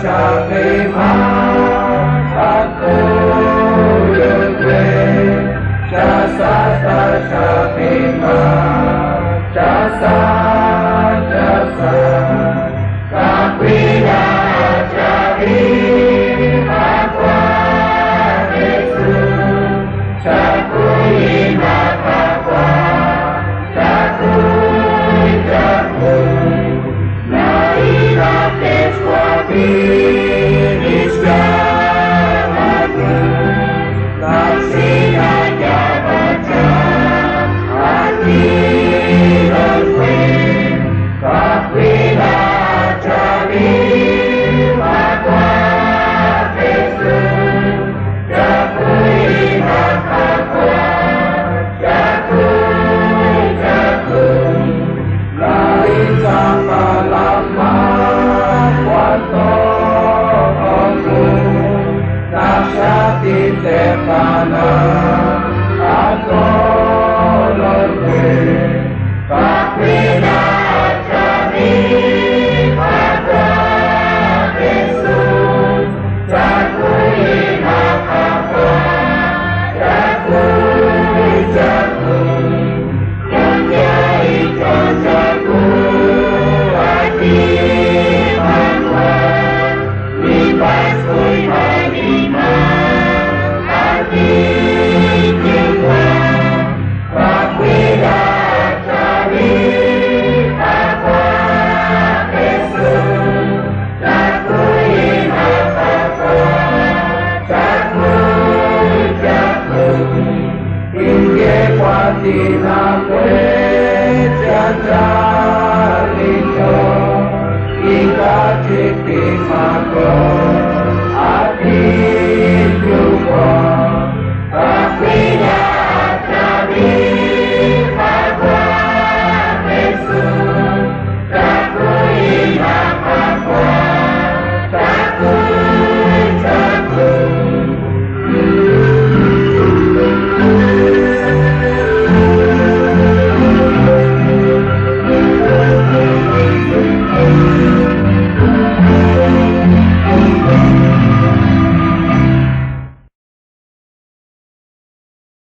Shakima Aku Yudwe Jasata Shakima Jasa Jasa Kapila Jari Akwa Yesu Cakui Makakwa Cakui Cakui Naila Peswa Birisya Matu Naksina Jabaca Hati Rangwe Kapila Jari Makwa Yesu Cakui Makakwa Cakui Cakui Lain sama lama Wanto Oku Nasyati Tepana Ato Lorwe Kapila Jari Makwa Yesus Cakui Makakwa Cakui Cakui Yanyai Cakui Hati Makwa Lipas Kui Manima Hati Jiwa Kapila Jari Makwa Yesus Cakui Makakwa Cakui Cakui Inge Patina Kwe Jajalito Ika Cipi Mako Ati Jumpa